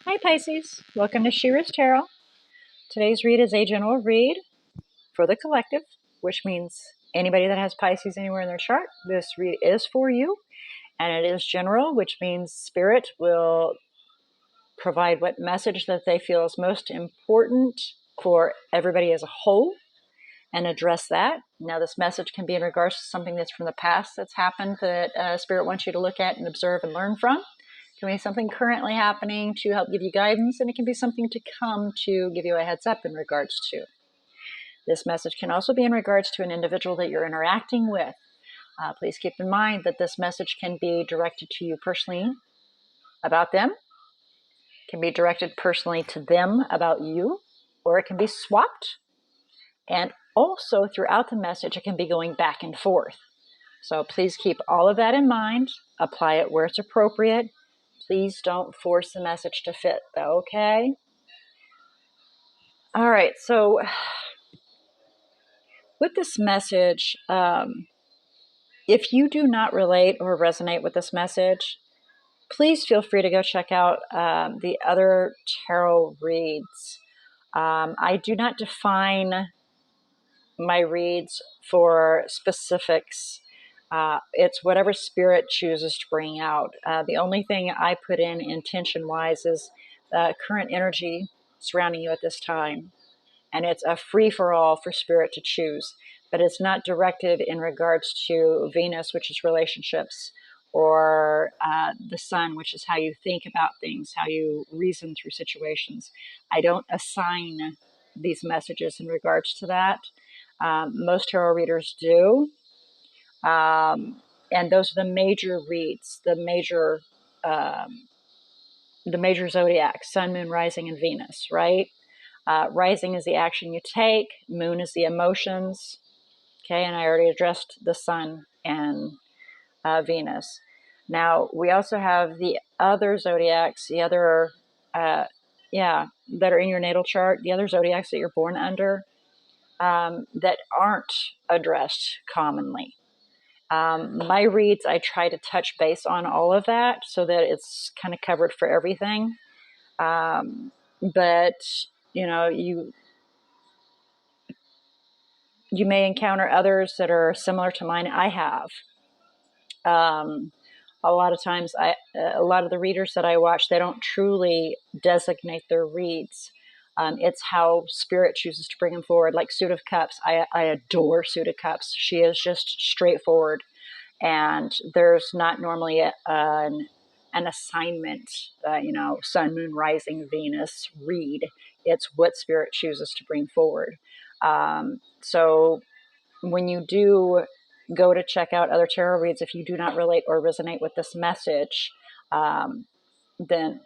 Hi Pisces, welcome to She-ruhz Tarot. Today's read is a general read for the collective, which means anybody that has Pisces anywhere in their chart, this read is for you. And it is general, which means Spirit will provide what message that they feel is most important for everybody as a whole and address that. Now, this message can be in regards to something that's from the past that's happened that Spirit wants you to look at and observe and learn from. It can be something currently happening to help give you guidance, and it can be something to come to give you a heads up in regards to. This message can also be in regards to an individual that you're interacting with. Please keep in mind that this message can be directed to you personally about them, can be directed personally to them about you, or it can be swapped. And also throughout the message, it can be going back and forth. So please keep all of that in mind, apply it where it's appropriate. Please don't force the message to fit, though, okay? All right, so with this message, if you do not relate or resonate with this message, please feel free to go check out the other tarot reads. I do not define my reads for specifics. It's whatever Spirit chooses to bring out. The only thing I put in intention-wise is current energy surrounding you at this time. And it's a free-for-all for Spirit to choose. But it's not directed in regards to Venus, which is relationships, or the Sun, which is how you think about things, how you reason through situations. I don't assign these messages in regards to that. Most tarot readers do. And those are the major reads, the major zodiacs, Sun, Moon, Rising, and Venus, right? Rising is the action you take. Moon is the emotions. Okay, and I already addressed the Sun and Venus. Now, we also have the other zodiacs, the other, that are in your natal chart, the other zodiacs that you're born under, that aren't addressed commonly. My reads, I try to touch base on all of that so that it's kind of covered for everything. But, you may encounter others that are similar to mine. I have. A lot of times, a lot of the readers that I watch, they don't truly designate their reads. It's how Spirit chooses to bring them forward. Like Suit of Cups, I adore Suit of Cups. She is just straightforward, and there's not normally an assignment. Sun, Moon, Rising, Venus read. It's what Spirit chooses to bring forward. So when you do go to check out other tarot reads, if you do not relate or resonate with this message, then,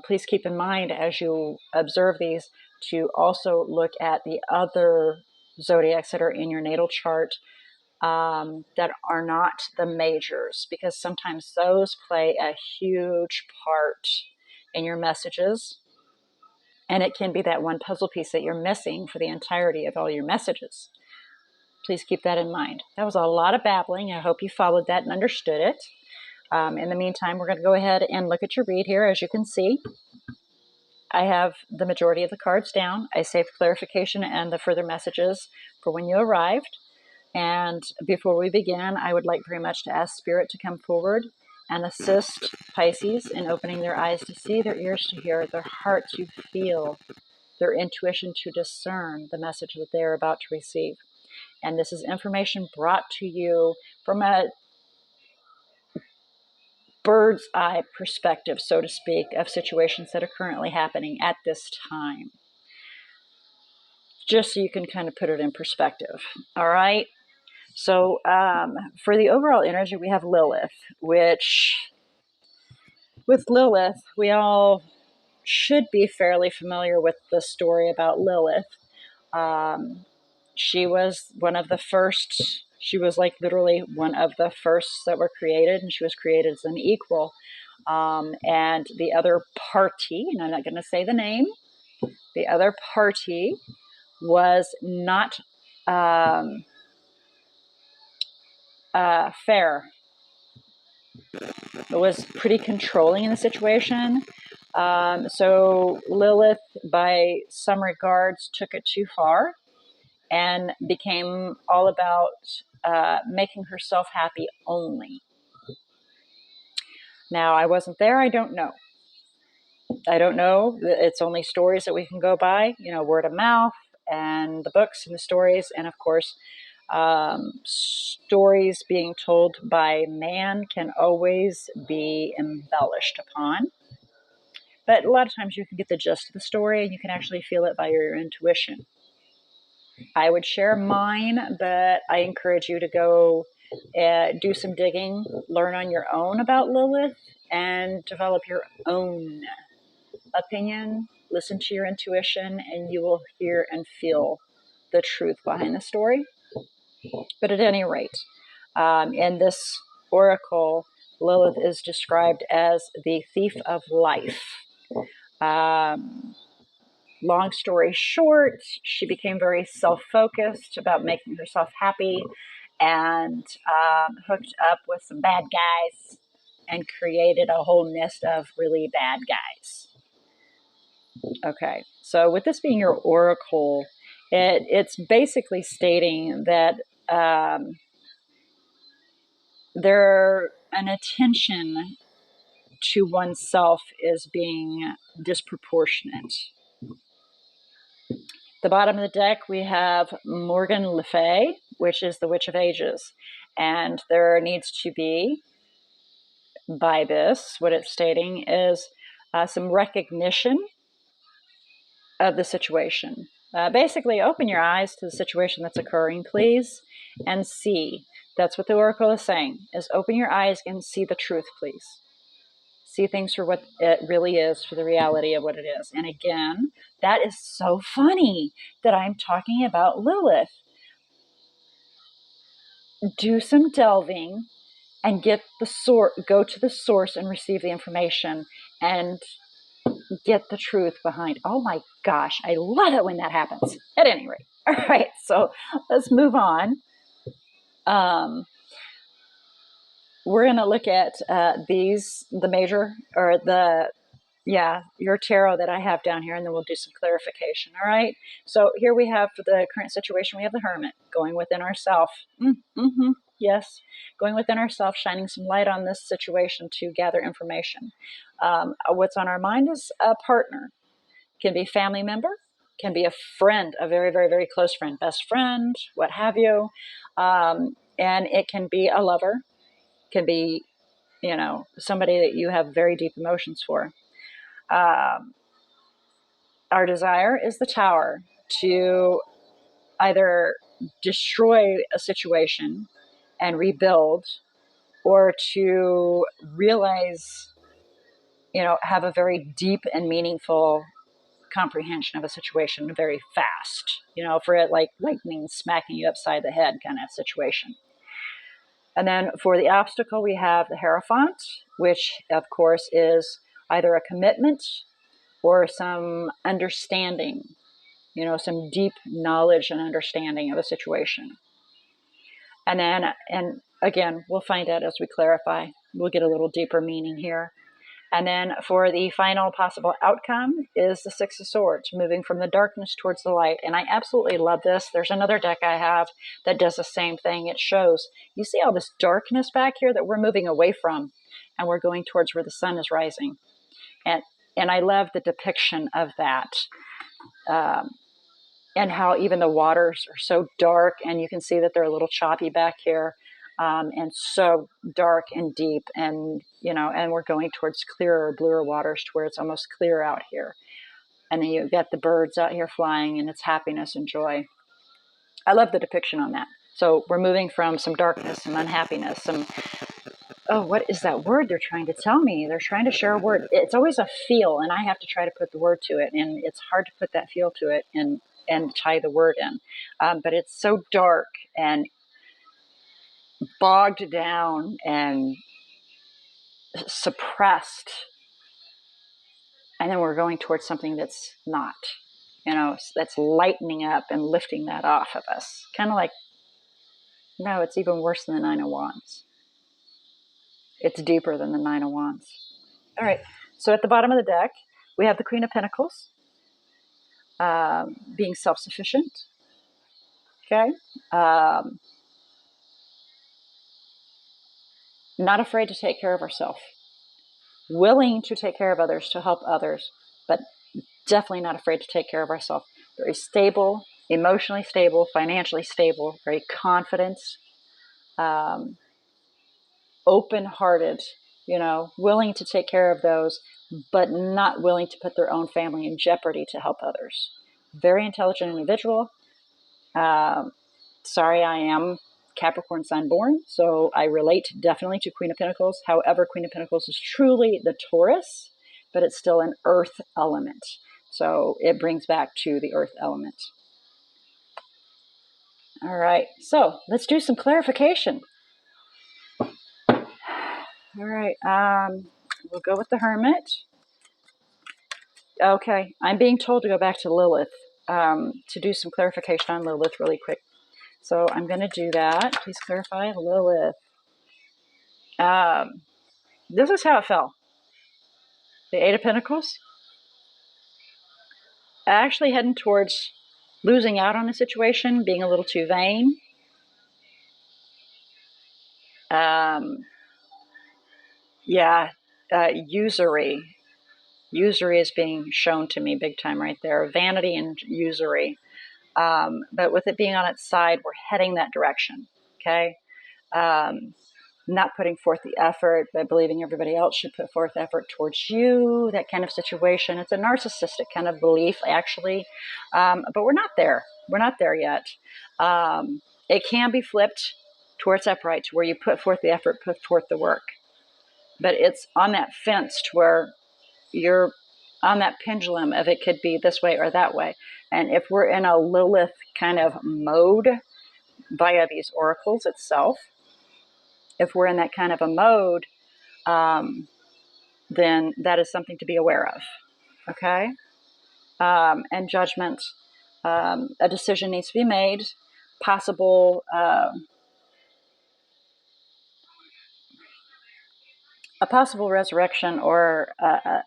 please keep in mind as you observe these to also look at the other zodiacs that are in your natal chart that are not the majors, because sometimes those play a huge part in your messages. And it can be that one puzzle piece that you're missing for the entirety of all your messages. Please keep that in mind. That was a lot of babbling. I hope you followed that and understood it. In the meantime, we're going to go ahead and look at your read here. As you can see, I have the majority of the cards down. I saved clarification and the further messages for when you arrived. And before we begin, I would like very much to ask Spirit to come forward and assist Pisces in opening their eyes to see, their ears to hear, their heart to feel, their intuition to discern the message that they are about to receive. And this is information brought to you from a bird's eye perspective, so to speak, of situations that are currently happening at this time. Just so you can kind of put it in perspective. All right. So for the overall energy, we have Lilith, which with Lilith, we all should be fairly familiar with the story about Lilith. She was one of the first. She was like literally one of the first that were created, and she was created as an equal. And the other party, and I'm not going to say the name, the other party was not fair. It was pretty controlling in the situation. So Lilith, by some regards, took it too far and became all about making herself happy only. Now, I wasn't there. I don't know. It's only stories that we can go by, word of mouth and the books and the stories. And of course, stories being told by man can always be embellished upon. But a lot of times you can get the gist of the story and you can actually feel it by your intuition. I would share mine, but I encourage you to go do some digging, learn on your own about Lilith, and develop your own opinion. Listen to your intuition, and you will hear and feel the truth behind the story. But at any rate, in this oracle, Lilith is described as the thief of life. Long story short, she became very self-focused about making herself happy and hooked up with some bad guys and created a whole nest of really bad guys. Okay, so with this being your oracle, it's basically stating that an attention to oneself is being disproportionate. The bottom of the deck, we have Morgan Le Fay, which is the Witch of Ages. And there needs to be, by this, what it's stating is some recognition of the situation. Basically, open your eyes to the situation that's occurring, please, and see. That's what the oracle is saying, is open your eyes and see the truth, please. See things for what it really is, for the reality of what it is. And again, that is so funny that I'm talking about Lilith. Do some delving and go to the source and receive the information and get the truth behind. Oh my gosh, I love it when that happens. At any rate. All right, so let's move on. We're going to look at your tarot that I have down here, and then we'll do some clarification. All right. So here we have, for the current situation, we have the Hermit going within ourself. Yes. Going within ourself, shining some light on this situation to gather information. What's on our mind is a partner. Can be a family member, can be a friend, a very, very, very close friend, best friend, what have you. And it can be a lover, can be, somebody that you have very deep emotions for. Our desire is the Tower, to either destroy a situation and rebuild, or to realize, have a very deep and meaningful comprehension of a situation very fast, for it like lightning smacking you upside the head kind of situation. And then for the obstacle, we have the Hierophant, which of course is either a commitment or some understanding, some deep knowledge and understanding of a situation. And again, we'll find out as we clarify. We'll get a little deeper meaning here. And then for the final possible outcome is the Six of Swords, moving from the darkness towards the light. And I absolutely love this. There's another deck I have that does the same thing. It shows, you see all this darkness back here that we're moving away from, and we're going towards where the sun is rising. And I love the depiction of that. And how even the waters are so dark, and you can see that they're a little choppy back here. And so dark and deep, and and we're going towards clearer, bluer waters to where it's almost clear out here. And then you get the birds out here flying, and it's happiness and joy. I love the depiction on that. So we're moving from some darkness, some unhappiness, what is that word they're trying to tell me? They're trying to share a word. It's always a feel, and I have to try to put the word to it, and it's hard to put that feel to it and tie the word in. But it's so dark and bogged down and suppressed, and then we're going towards something that's not, that's lightening up and lifting that off of us. Kind of like, no, it's even worse than the Nine of Wands. It's deeper than the Nine of Wands. All right, So at the bottom of the deck, we have the Queen of Pentacles, being self-sufficient. Okay. Not afraid to take care of ourselves. Willing to take care of others, to help others, but definitely not afraid to take care of ourselves. Very stable, emotionally stable, financially stable, very confident, open-hearted, willing to take care of those, but not willing to put their own family in jeopardy to help others. Very intelligent individual. Sorry, I am Capricorn sun born, so I relate definitely to Queen of Pentacles. However, Queen of Pentacles is truly the Taurus, but it's still an earth element. So it brings back to the earth element. All right, so let's do some clarification. All right, we'll go with the Hermit. Okay, I'm being told to go back to Lilith to do some clarification on Lilith really quick. So I'm going to do that. Please clarify Lilith. This is how it fell. The Eight of Pentacles. Actually heading towards losing out on a situation, being a little too vain. Usury. Usury is being shown to me big time right there. Vanity and usury. But with it being on its side, we're heading that direction. Okay. Not putting forth the effort, but believing everybody else should put forth effort towards you, that kind of situation. It's a narcissistic kind of belief, actually, but we're not there. We're not there yet. It can be flipped towards upright, to where you put forth the effort, put forth the work. But it's on that fence to where you're on that pendulum of it could be this way or that way. And if we're in a Lilith kind of mode via these oracles itself, if we're in that kind of a mode, then that is something to be aware of. Okay? And judgment. A decision needs to be made. Possible, a possible resurrection, or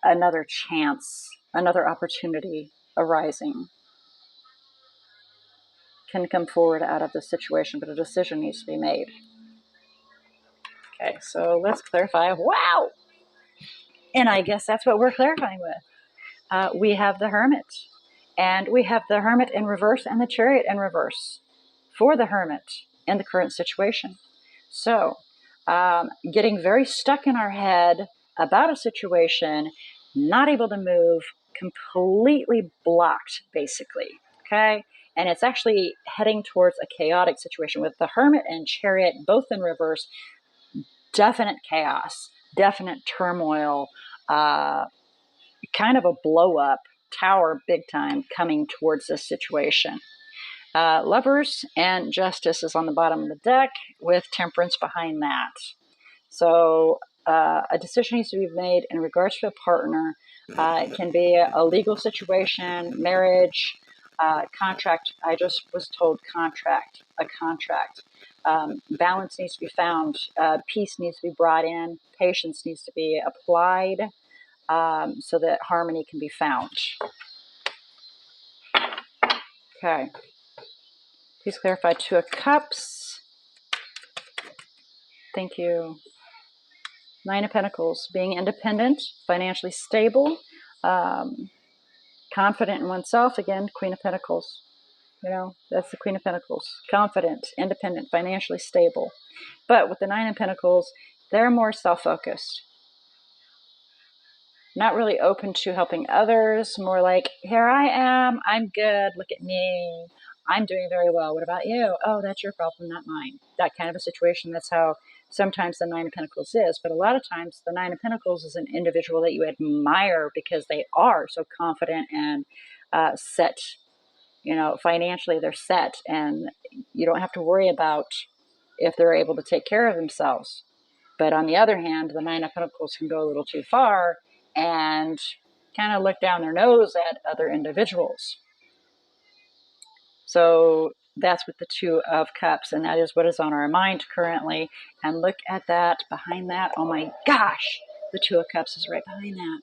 another chance, another opportunity arising can come forward out of the situation, but a decision needs to be made. Okay, so let's clarify. Wow! And I guess that's what we're clarifying with. We have the Hermit. And we have the Hermit in reverse and the Chariot in reverse for the Hermit in the current situation. So, getting very stuck in our head about a situation, not able to move, completely blocked, basically. Okay? And it's actually heading towards a chaotic situation with the Hermit and Chariot both in reverse. Definite chaos, definite turmoil, kind of a blow up tower big time coming towards this situation. Lovers and Justice is on the bottom of the deck with Temperance behind that. So a decision needs to be made in regards to a partner. It can be a legal situation, marriage, contract. I just was told a contract. Balance needs to be found. Peace needs to be brought in. Patience needs to be applied so that harmony can be found. Okay. Please clarify Two of Cups. Thank you. Nine of Pentacles. Being independent, financially stable, confident in oneself. Again, Queen of Pentacles. That's the Queen of Pentacles. Confident, independent, financially stable. But with the Nine of Pentacles, they're more self-focused. Not really open to helping others. More like, here I am. I'm good. Look at me. I'm doing very well. What about you? Oh, that's your problem, not mine. That kind of a situation. That's how sometimes the Nine of Pentacles is. But a lot of times the Nine of Pentacles is an individual that you admire because they are so confident and set. Financially they're set, and you don't have to worry about if they're able to take care of themselves. But on the other hand, the Nine of Pentacles can go a little too far and kind of look down their nose at other individuals. So that's with the Two of Cups, and that is what is on our mind currently. And look at that, behind that, oh my gosh, the Two of Cups is right behind that.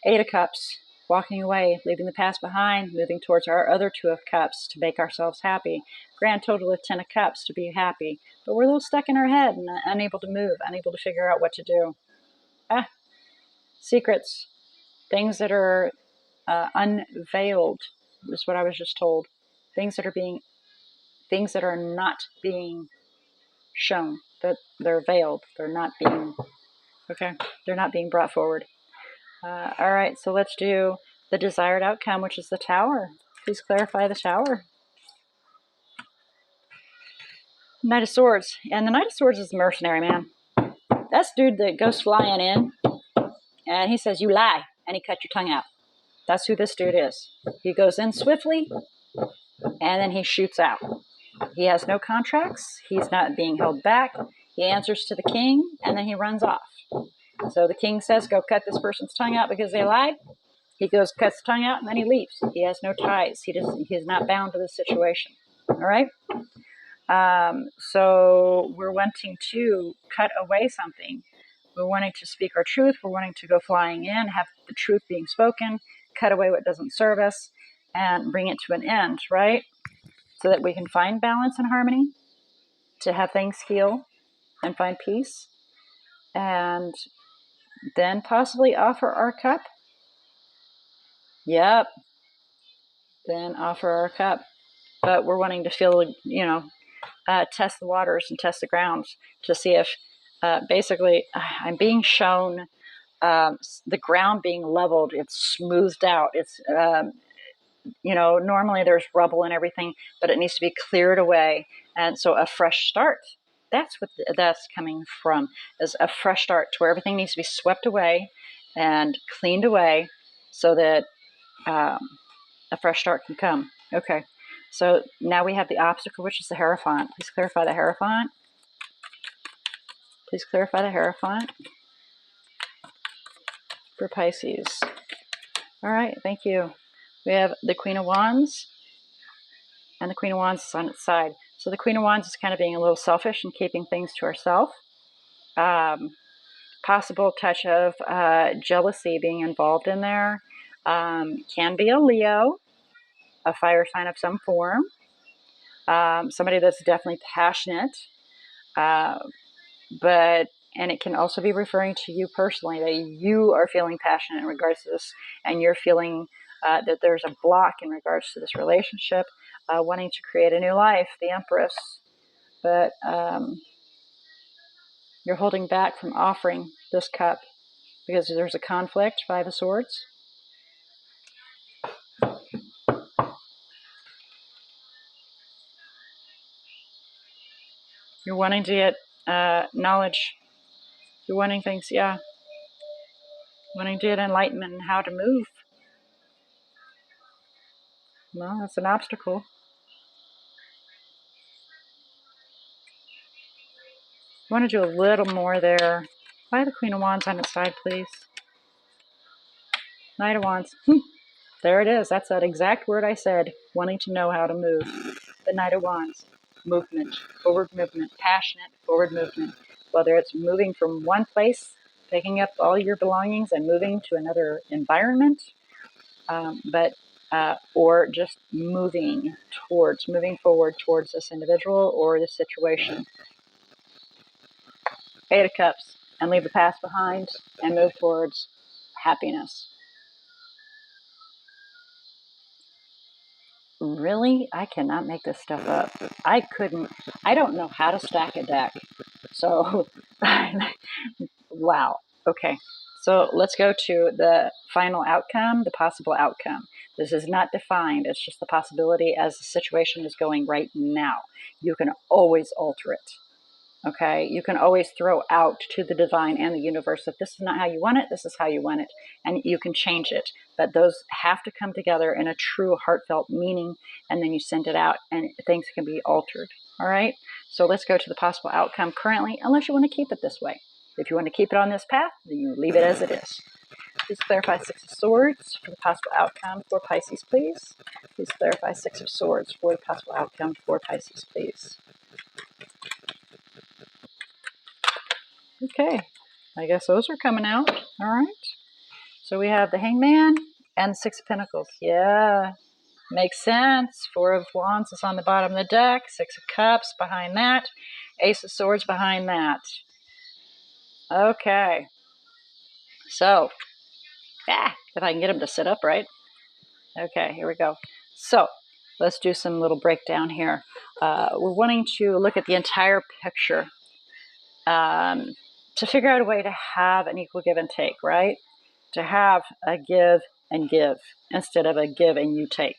Eight of Cups, walking away, leaving the past behind, moving towards our other Two of Cups to make ourselves happy. Grand total of 10 of Cups to be happy. But we're a little stuck in our head and unable to move, unable to figure out what to do. Secrets, things that are unveiled, is what I was just told. Things that are not being shown, that they're veiled. They're not being, okay, they're not being brought forward. All right, so let's do the desired outcome, which is the Tower. Please clarify the Tower. Knight of Swords. And the Knight of Swords is the mercenary, man. That's the dude that goes flying in, and he says, you lie, and he cut your tongue out. That's who this dude is. He goes in swiftly, and then he shoots out. He has no contracts. He's not being held back. He answers to the king, and then he runs off. So the king says, go cut this person's tongue out because they lied. He goes, cuts the tongue out, and then he leaves. He has no ties. He's not bound to the situation. All right? So we're wanting to cut away something. We're wanting to speak our truth. We're wanting to go flying in, have the truth being spoken, cut away what doesn't serve us, and bring it to an end, right? So that we can find balance and harmony, to have things heal and find peace, and then possibly offer our cup. Yep. Then offer our cup. But we're wanting to feel, test the waters and test the grounds to see if basically I'm being shown the ground being leveled. It's smoothed out. It's, normally there's rubble and everything, but it needs to be cleared away. And so a fresh start, that's what that's coming from, is a fresh start to where everything needs to be swept away and cleaned away so that a fresh start can come. Okay. So now we have the obstacle, which is the Hierophant. Please clarify the Hierophant. Please clarify the Hierophant for Pisces. All right, thank you. We have the Queen of Wands, and the Queen of Wands is on its side. So the Queen of Wands is kind of being a little selfish and keeping things to herself. Possible touch of jealousy being involved in there. Can be a Leo, a fire sign of some form. Somebody that's definitely passionate, and it can also be referring to you personally, that you are feeling passionate in regards to this, and you're feeling that there's a block in regards to this relationship, wanting to create a new life, the Empress, but you're holding back from offering this cup because there's a conflict. Five of Swords. You're wanting to get knowledge. You're wanting things, wanting to get enlightenment in how to move. Well, that's an obstacle. I want to do a little more there. Why the Queen of Wands on its side, please? Knight of Wands. There it is. That's that exact word I said. Wanting to know how to move. The Knight of Wands. Movement. Forward movement. Passionate forward movement. Whether it's moving from one place, picking up all your belongings and moving to another environment, or just moving forward towards this individual or this situation. Eight of Cups, and leave the past behind and move towards happiness. Really? I cannot make this stuff up. I don't know how to stack a deck. So, wow. Okay. So let's go to the final outcome, the possible outcome. This is not defined. It's just the possibility as the situation is going right now. You can always alter it. Okay, you can always throw out to the divine and the universe that this is not how you want it, this is how you want it, and you can change it. But those have to come together in a true heartfelt meaning, and then you send it out, and things can be altered. All right, so let's go to the possible outcome currently, unless you want to keep it this way. If you want to keep it on this path, then you leave it as it is. Please clarify Six of Swords for the possible outcome for Pisces, please. Please clarify Six of Swords for the possible outcome for Pisces, please. Okay, I guess those are coming out. All right. So we have the Hangman and the Six of Pentacles. Yeah, makes sense. Four of Wands is on the bottom of the deck. Six of Cups behind that. Ace of Swords behind that. Okay. So, if I can get him to sit up, right? Okay, here we go. So, let's do some little breakdown here. We're wanting to look at the entire picture to figure out a way to have an equal give and take, right? To have a give and give instead of a give and you take.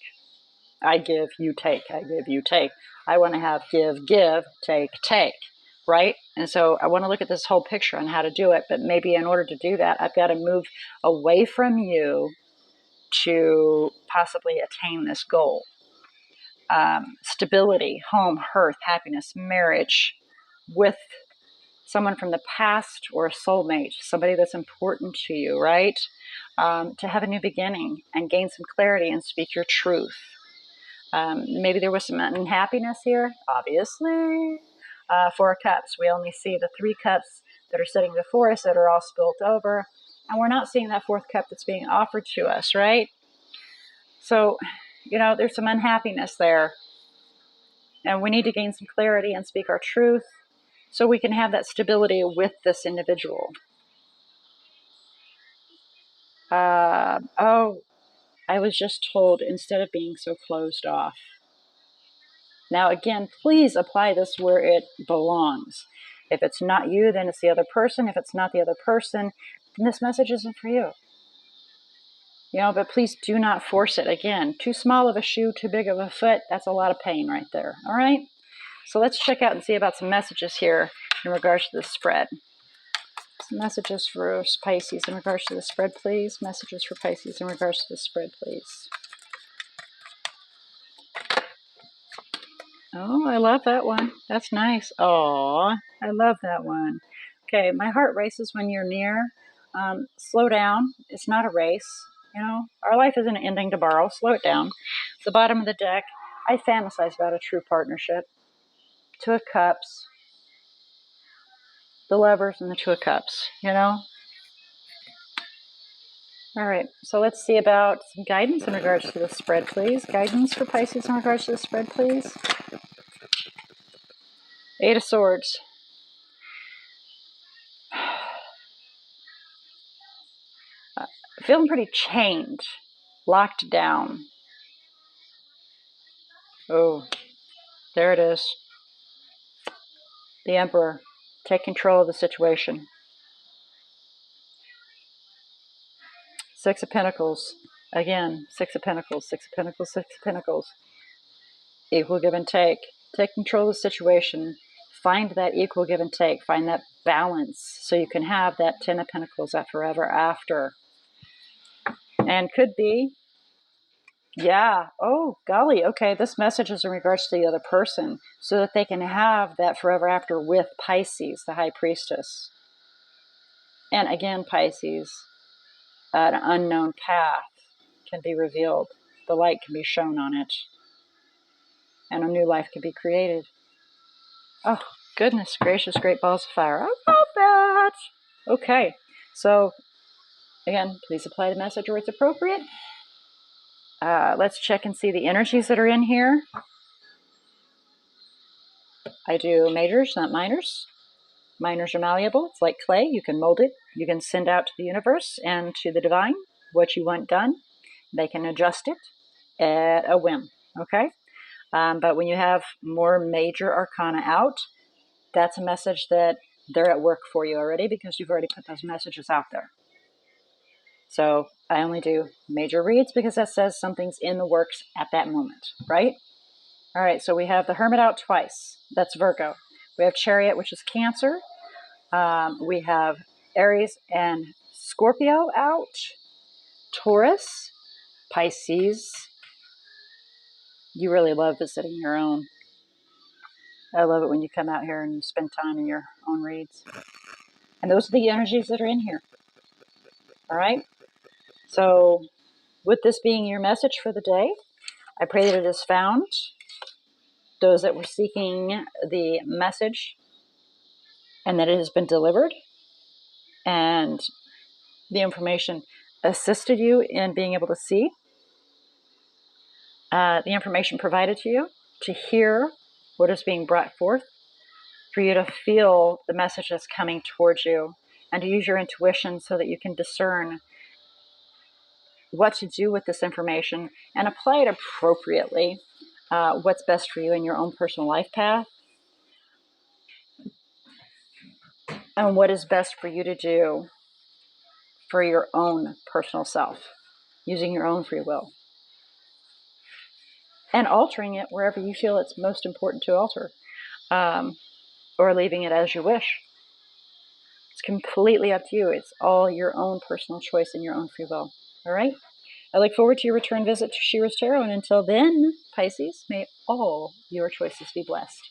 I give, you take. I give, you take. I want to have give, give, take, take, right? And so I want to look at this whole picture on how to do it. But maybe in order to do that, I've got to move away from you to possibly attain this goal. Stability, home, hearth, happiness, marriage with someone from the past or a soulmate, somebody that's important to you, right? To have a new beginning and gain some clarity and speak your truth. Maybe there was some unhappiness here, obviously. Four of Cups, we only see the 3 cups that are sitting before us that are all spilt over, and we're not seeing that 4th cup that's being offered to us, right? So, there's some unhappiness there, and we need to gain some clarity and speak our truth so we can have that stability with this individual. I was just told, instead of being so closed off. Now, again, please apply this where it belongs. If it's not you, then it's the other person. If it's not the other person, then this message isn't for you. But please do not force it. Again, too small of a shoe, too big of a foot, that's a lot of pain right there. All right? So let's check out and see about some messages here in regards to the spread. Some messages for Pisces in regards to the spread, please. Messages for Pisces in regards to the spread, please. Oh, I love that one. That's nice. Oh, I love that one. Okay, my heart races when you're near. Slow down. It's not a race. Our life isn't ending to borrow. Slow it down. The bottom of the deck, I fantasize about a true partnership. 2 of Cups, the Lovers, and the 2 of Cups, All right, so let's see about some guidance in regards to the spread, please. Guidance for Pisces in regards to the spread, please. 8 of Swords. Feeling pretty chained, locked down. Oh, there it is. The Emperor. Take control of the situation. 6 of Pentacles. Again, 6 of Pentacles, 6 of Pentacles, 6 of Pentacles. Equal give and take. Take control of the situation. Find that equal give and take. Find that balance so you can have that 10 of Pentacles, that forever after. And could be, yeah, oh, golly, okay, this message is in regards to the other person so that they can have that forever after with Pisces, the High Priestess. And again, Pisces, an unknown path can be revealed. The light can be shown on it. And a new life can be created. Oh, goodness gracious, great balls of fire. I love that. Okay, so again, please apply the message where it's appropriate. Let's check and see the energies that are in here. I do majors, not minors. Minors are malleable. It's like clay. You can mold it. You can send out to the universe and to the divine what you want done. They can adjust it at a whim. Okay? But when you have more major arcana out, that's a message that they're at work for you already because you've already put those messages out there. So I only do major reads because that says something's in the works at that moment, right? All right, so we have the Hermit out twice. That's Virgo. We have Chariot, which is Cancer. We have Aries and Scorpio out. Taurus, Pisces. You really love visiting your own. I love it when you come out here and you spend time in your own reads. And those are the energies that are in here. All right? So with this being your message for the day, I pray that it is found. Those that were seeking the message and that it has been delivered. And the information assisted you in being able to see the information provided to you, to hear what is being brought forth, for you to feel the message that's coming towards you, and to use your intuition so that you can discern what to do with this information and apply it appropriately. What's best for you in your own personal life path, and what is best for you to do for your own personal self, using your own free will, and altering it wherever you feel it's most important to alter, or leaving it as you wish. It's completely up to you. It's all your own personal choice and your own free will. All right? I look forward to your return visit to She-ruhz Tarot, and until then, Pisces, may all your choices be blessed.